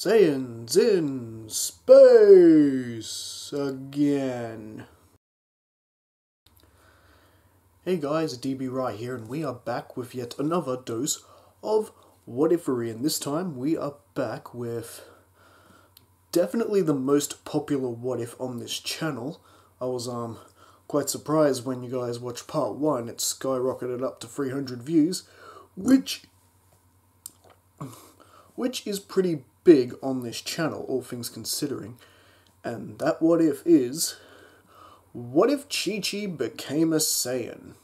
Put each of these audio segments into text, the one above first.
Saiyans in space again. Hey guys, DB Right here, and we are back with yet another dose of What Ifery, and this time we are back with definitely the most popular What If on this channel. I was quite surprised when you guys watched part 1, it skyrocketed up to 300 views, which is pretty big on this channel, all things considering. And that what if is, what if Chi-Chi became a Saiyan?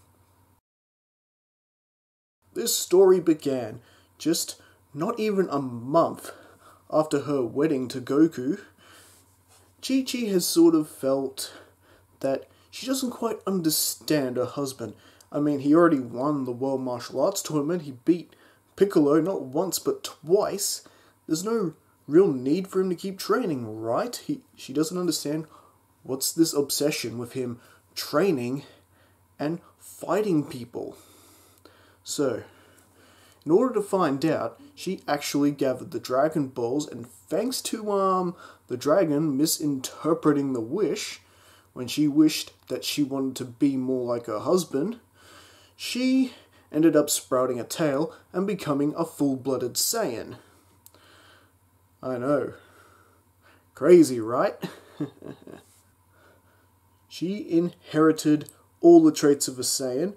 This story began just not even a month after her wedding to Goku. Chi-Chi has sort of felt that she doesn't quite understand her husband. I mean, he already won the World Martial Arts Tournament, he beat Piccolo not once but twice. There's no real need for him to keep training, right? She doesn't understand what's this obsession with him training and fighting people. So, in order to find out, she actually gathered the Dragon Balls, and thanks to the dragon misinterpreting the wish, when she wished that she wanted to be more like her husband, she ended up sprouting a tail and becoming a full-blooded Saiyan. I know. Crazy, right? She inherited all the traits of a Saiyan,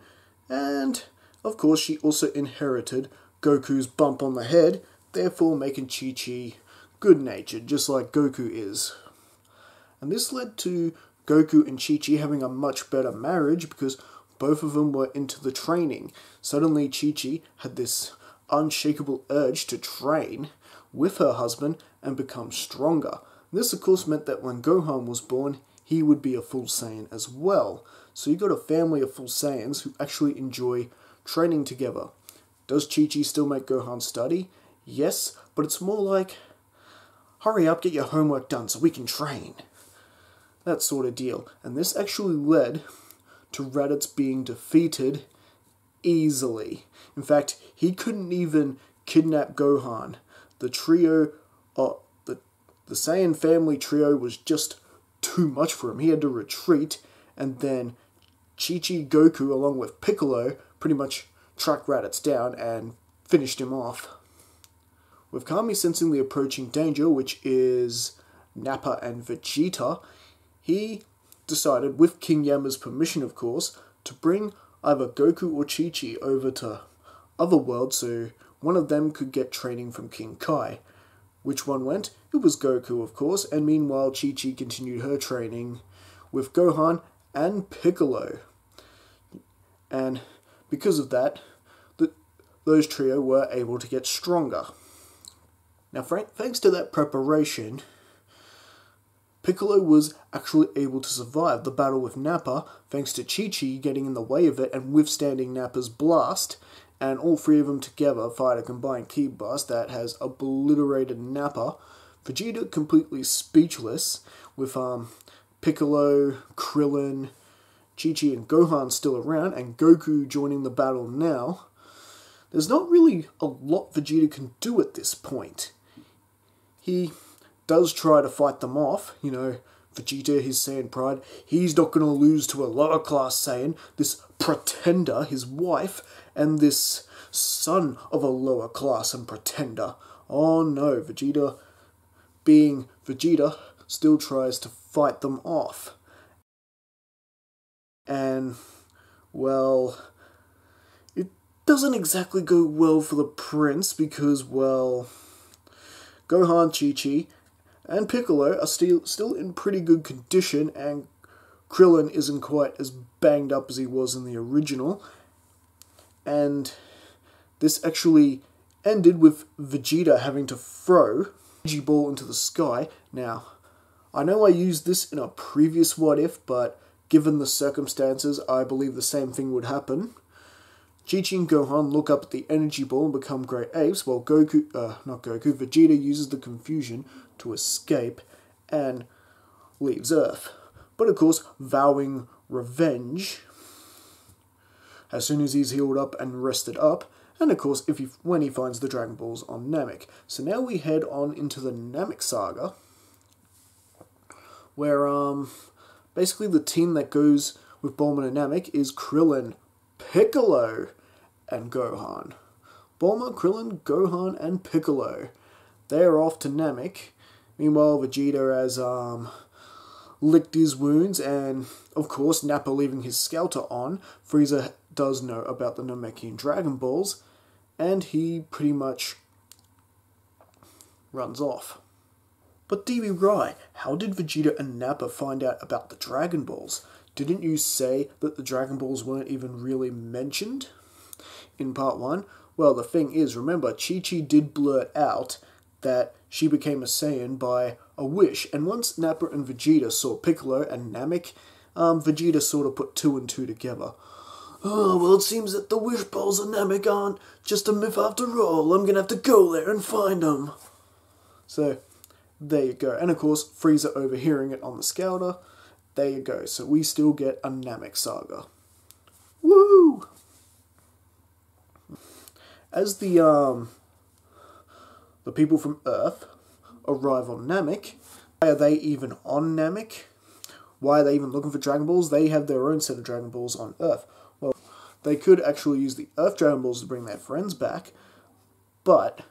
and of course she also inherited Goku's bump on the head, therefore making Chi-Chi good-natured, just like Goku is. And this led to Goku and Chi-Chi having a much better marriage because both of them were into the training. Suddenly Chi-Chi had this unshakable urge to train with her husband and become stronger. This of course meant that when Gohan was born, he would be a full Saiyan as well. So you got a family of full Saiyans who actually enjoy training together. Does Chi-Chi still make Gohan study? Yes, but it's more like, hurry up, get your homework done so we can train. That sort of deal. And this actually led to Raditz being defeated easily. In fact, he couldn't even kidnap Gohan. The trio, the Saiyan family trio was just too much for him. He had to retreat, and then Chi-Chi, Goku, along with Piccolo, pretty much tracked Raditz down and finished him off. With Kami sensing the approaching danger, which is Nappa and Vegeta, he decided, with King Yama's permission of course, to bring either Goku or Chi-Chi over to Otherworld so one of them could get training from King Kai. Which one went? It was Goku, of course, and meanwhile Chi-Chi continued her training with Gohan and Piccolo. And because of that, those trio were able to get stronger. Now, thanks to that preparation, Piccolo was actually able to survive the battle with Nappa, thanks to Chi-Chi getting in the way of it and withstanding Nappa's blast, and all three of them together fight a combined ki blast that has obliterated Nappa. Vegeta completely speechless, with Piccolo, Krillin, Chi-Chi and Gohan still around, and Goku joining the battle now. There's not really a lot Vegeta can do at this point. He does try to fight them off, you know, Vegeta, his Saiyan pride. He's not going to lose to a lower class Saiyan, this pretender, his wife, and this son of a lower class and pretender. Oh no, Vegeta, being Vegeta, still tries to fight them off. And, well, it doesn't exactly go well for the prince because, well, Gohan, Chi-Chi, and Piccolo are still in pretty good condition, and Krillin isn't quite as banged up as he was in the original. And this actually ended with Vegeta having to throw Energy Ball into the sky. Now, I know I used this in a previous What If, but given the circumstances, I believe the same thing would happen. Chi-Chi and Gohan look up at the Energy Ball and become great apes, while Vegeta uses the confusion to escape and leaves Earth. But of course, vowing revenge as soon as he's healed up and rested up, And of course, when he finds the Dragon Balls on Namek. So now we head on into the Namek saga, where basically the team that goes with Bulma and Namek is Krillin, Piccolo, and Gohan. Bulma, Krillin, Gohan, and Piccolo. They're off to Namek. Meanwhile, Vegeta has licked his wounds, and of course, Nappa leaving his scouter on. Frieza does know about the Namekian Dragon Balls, and he pretty much runs off. But DB Rai, how did Vegeta and Nappa find out about the Dragon Balls? Didn't you say that the Dragon Balls weren't even really mentioned in Part 1? Well, the thing is, remember, Chi-Chi did blurt out that she became a Saiyan by a wish, and once Nappa and Vegeta saw Piccolo and Namek, Vegeta sort of put 2 and 2 together. Oh, well, it seems that the wish balls of Namek aren't just a myth after all. I'm gonna have to go there and find them. So, there you go. And of course, Frieza overhearing it on the scouter. There you go. So we still get a Namek saga. Woo! As the people from Earth arrive on Namek, why are they even on Namek? Why are they even looking for Dragon Balls? They have their own set of Dragon Balls on Earth. Well, they could actually use the Earth Dragon Balls to bring their friends back, but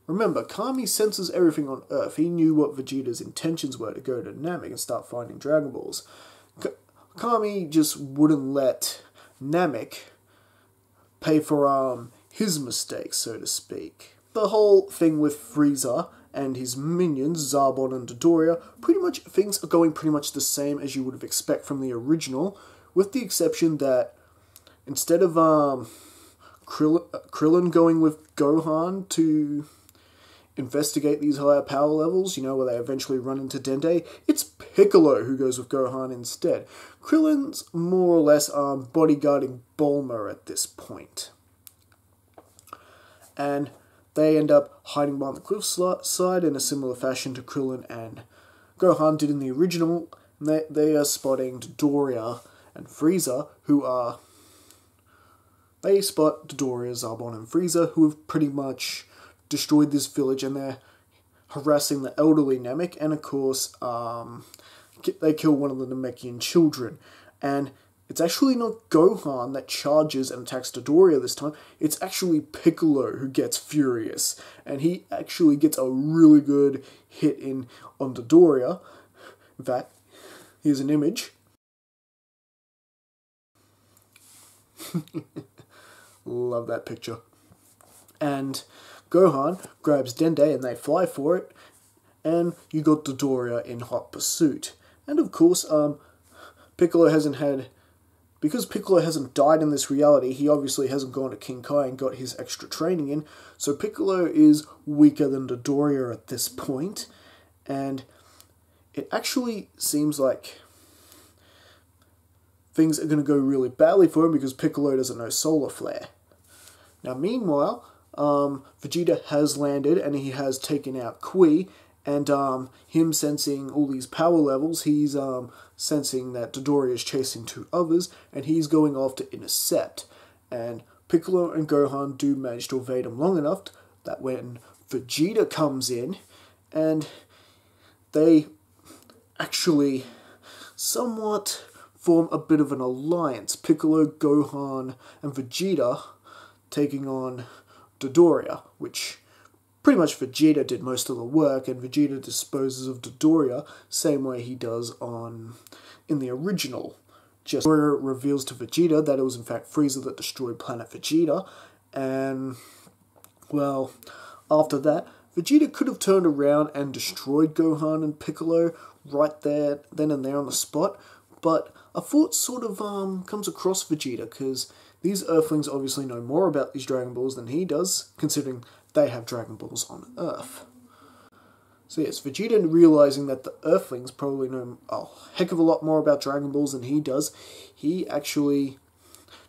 remember, Kami senses everything on Earth. He knew what Vegeta's intentions were to go to Namek and start finding Dragon Balls. Kami just wouldn't let Namek pay for his mistakes, so to speak. The whole thing with Frieza and his minions, Zarbon and Dodoria, pretty much things are going pretty much the same as you would have expected from the original, with the exception that instead of Krillin going with Gohan to investigate these higher power levels, you know, where they eventually run into Dende, it's Piccolo who goes with Gohan instead. Krillin's more or less bodyguarding Bulma at this point. And they end up hiding behind the cliffside in a similar fashion to Krillin and Gohan did in the original. They are spotting Dodoria and Frieza, they spot Dodoria, Zarbon, and Frieza, who have pretty much destroyed this village, and they're harassing the elderly Namek, and of course, they kill one of the Namekian children. And it's actually not Gohan that charges and attacks Dodoria this time, it's actually Piccolo who gets furious, and he actually gets a really good hit on Dodoria. In fact, here's an image. Love that picture. And Gohan grabs Dende and they fly for it, and you got Dodoria in hot pursuit. And of course, because Piccolo hasn't died in this reality, he obviously hasn't gone to King Kai and got his extra training in, so Piccolo is weaker than Dodoria at this point, and it actually seems like things are going to go really badly for him because Piccolo doesn't know Solar Flare. Now meanwhile, Vegeta has landed and he has taken out Kui, and him sensing all these power levels, he's sensing that Dodoria is chasing 2 others, and he's going off to intercept. And Piccolo and Gohan do manage to evade him long enough that when Vegeta comes in, and they actually somewhat form a bit of an alliance. Piccolo, Gohan, and Vegeta taking on Dodoria, which pretty much Vegeta did most of the work, and Vegeta disposes of Dodoria same way he does in the original. Just Dodoria reveals to Vegeta that it was in fact Frieza that destroyed Planet Vegeta, and well, after that, Vegeta could have turned around and destroyed Gohan and Piccolo right there, then and there on the spot, but a thought sort of comes across Vegeta, because these Earthlings obviously know more about these Dragon Balls than he does, considering they have Dragon Balls on Earth. So yes, Vegeta realizing that the Earthlings probably know a heck of a lot more about Dragon Balls than he does, he actually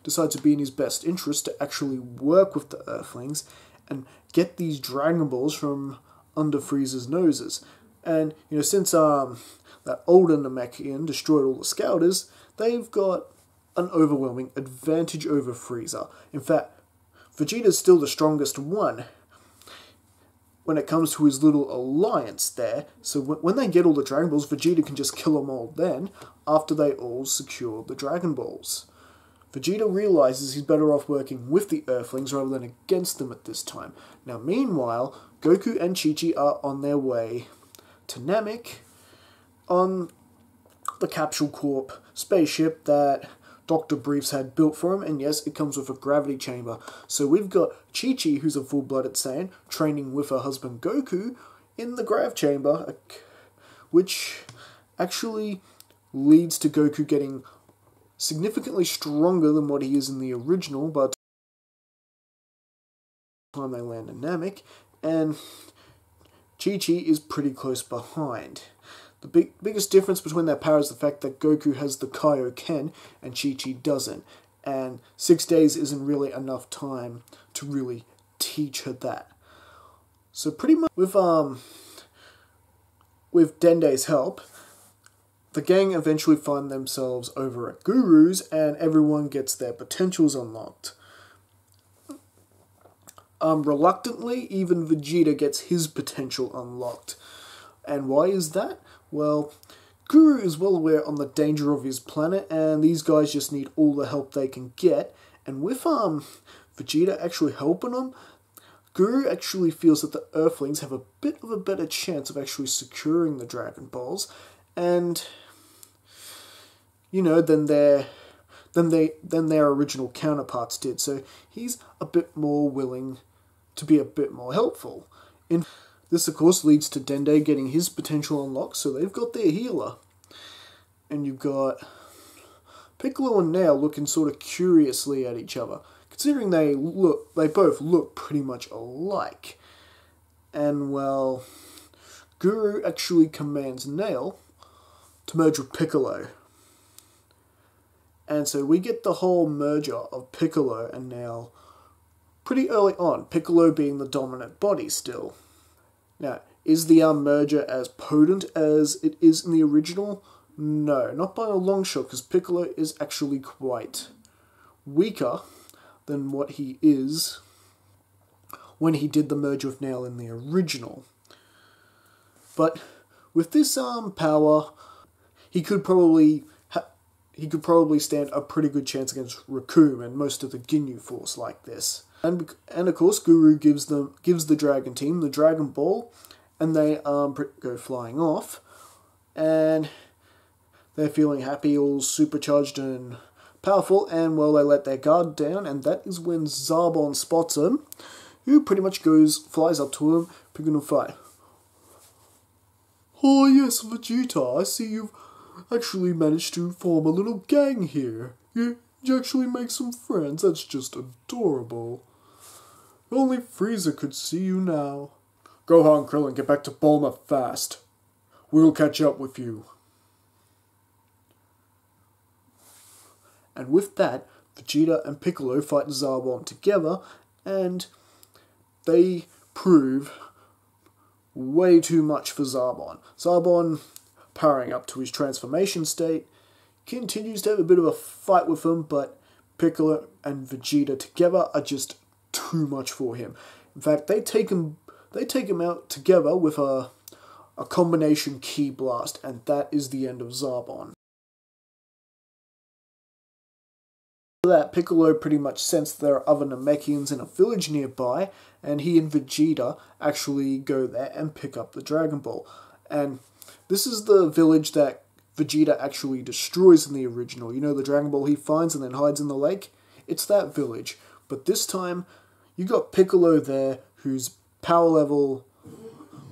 decides to be in his best interest to actually work with the Earthlings and get these Dragon Balls from under Frieza's noses. And, you know, since that older Namekian destroyed all the Scouters, they've got an overwhelming advantage over Frieza. In fact, Vegeta's still the strongest one when it comes to his little alliance there. So when they get all the Dragon Balls, Vegeta can just kill them all then, after they all secure the Dragon Balls. Vegeta realizes he's better off working with the Earthlings rather than against them at this time. Now meanwhile, Goku and Chi-Chi are on their way to Namek on the Capsule Corp spaceship that Dr. Briefs had built for him, and yes, it comes with a gravity chamber. So we've got Chi-Chi, who's a full-blooded Saiyan, training with her husband Goku in the grav chamber, which actually leads to Goku getting significantly stronger than what he is in the original by the time they land in Namek, and Chi-Chi is pretty close behind. The biggest difference between their power is the fact that Goku has the Kaioken and Chi-Chi doesn't, and 6 days isn't really enough time to really teach her that. So pretty much with Dende's help, the gang eventually find themselves over at Guru's, and everyone gets their potentials unlocked. Reluctantly, even Vegeta gets his potential unlocked. And why is that? Well, Guru is well aware on the danger of his planet, and these guys just need all the help they can get. And with Vegeta actually helping them, Guru actually feels that the Earthlings have a bit of a better chance of actually securing the Dragon Balls, and than their original counterparts did. So he's a bit more willing to be a bit more helpful. This, of course, leads to Dende getting his potential unlocked, so they've got their healer. And you've got Piccolo and Nail looking sort of curiously at each other, considering they both look pretty much alike. And, well, Guru actually commands Nail to merge with Piccolo. And so we get the whole merger of Piccolo and Nail pretty early on, Piccolo being the dominant body still. Now, is the merger as potent as it is in the original? No, not by a long shot, because Piccolo is actually quite weaker than what he is when he did the merge with Nail in the original. But with this power, he could probably stand a pretty good chance against Raccoon and most of the Ginyu Force like this. And of course, Guru gives the Dragon Team the Dragon Ball, and they go flying off, and they're feeling happy, all supercharged and powerful, and well, they let their guard down, and that is when Zarbon spots him, who pretty much flies up to him, picking a fight. Oh yes, Vegeta, I see you've actually managed to form a little gang here. You actually make some friends, that's just adorable. Only Frieza could see you now. Gohan, Krillin, get back to Bulma fast. We'll catch up with you. And with that, Vegeta and Piccolo fight Zarbon together, and they prove way too much for Zarbon. Zarbon, powering up to his transformation state, continues to have a bit of a fight with him, but Piccolo and Vegeta together are just too much for him. In fact, they take him out together with a combination ki blast, and that is the end of Zarbon. After that, Piccolo pretty much sensed there are other Namekians in a village nearby, and he and Vegeta actually go there and pick up the Dragon Ball. And this is the village that Vegeta actually destroys in the original. You know, the Dragon Ball he finds and then hides in the lake? It's that village. But this time, you got Piccolo there, whose power level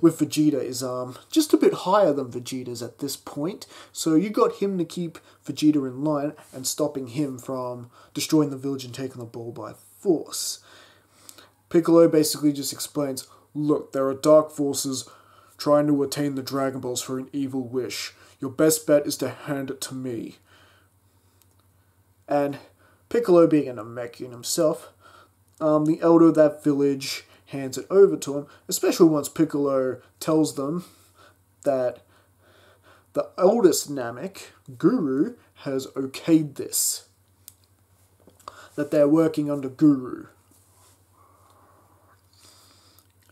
with Vegeta is just a bit higher than Vegeta's at this point. So you got him to keep Vegeta in line and stopping him from destroying the village and taking the ball by force. Piccolo basically just explains, look, there are dark forces trying to attain the Dragon Balls for an evil wish. Your best bet is to hand it to me. And Piccolo, being a Namekian himself, the elder of that village hands it over to him, especially once Piccolo tells them that the eldest Namek, Guru, has okayed this. That they're working under Guru.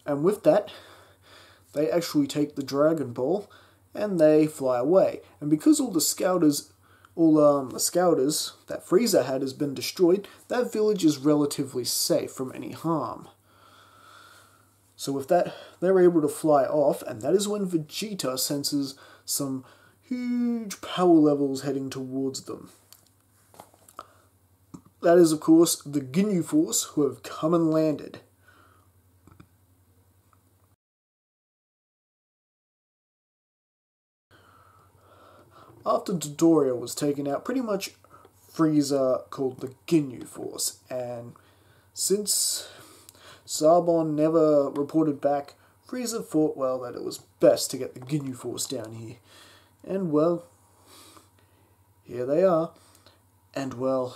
And with that, they actually take the Dragon Ball and they fly away. And because all the scouters that Frieza had has been destroyed, that village is relatively safe from any harm. So with that, they're able to fly off, and that is when Vegeta senses some huge power levels heading towards them. That is, of course, the Ginyu Force, who have come and landed. After Dodoria was taken out, pretty much Frieza called the Ginyu Force, and since Zarbon never reported back, Frieza thought, well, that it was best to get the Ginyu Force down here. And, well, here they are. And, well,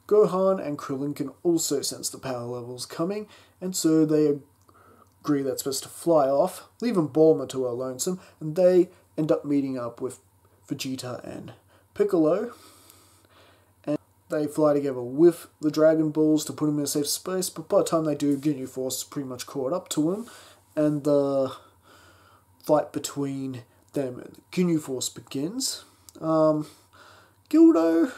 Gohan and Krillin can also sense the power levels coming, and so they agree that's best to fly off, leaving Bulma to her lonesome, and they end up meeting up with Vegeta and Piccolo, and they fly together with the Dragon Balls to put them in a safe space, but by the time they do, Ginyu Force is pretty much caught up to them, and the fight between them and the Ginyu Force begins. Gildo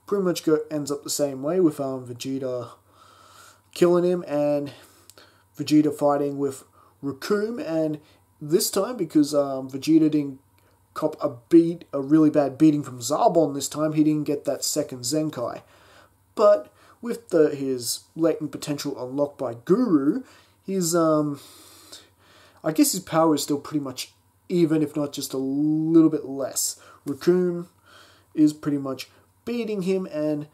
pretty much ends up the same way, with Vegeta killing him, and Vegeta fighting with Recoome, and this time, because Vegeta didn't cop a really bad beating from Zarbon this time, he didn't get that second Zenkai. But with his latent potential unlocked by Guru, his I guess his power is still pretty much even, if not just a little bit less. Recoome is pretty much beating him, and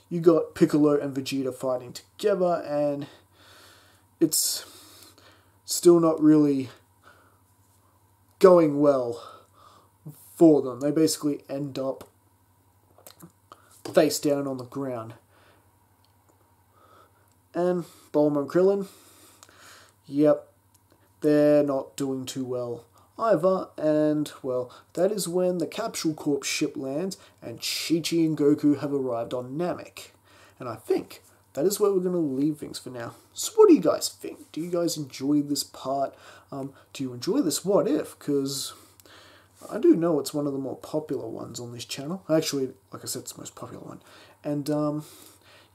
you got Piccolo and Vegeta fighting together, and it's still not really going well for them. They basically end up face down on the ground. And Bulma and Krillin, yep, they're not doing too well either, and, well, that is when the Capsule Corp ship lands and Chi-Chi and Goku have arrived on Namek. And I think that is where we're going to leave things for now. So what do you guys think? Do you guys enjoy this part? Do you enjoy this What If? Because I do know it's one of the more popular ones on this channel. Actually, like I said, it's the most popular one. And,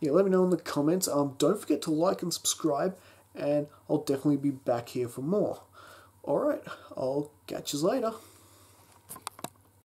yeah, let me know in the comments. Don't forget to like and subscribe, and I'll definitely be back here for more. Alright, I'll catch you later.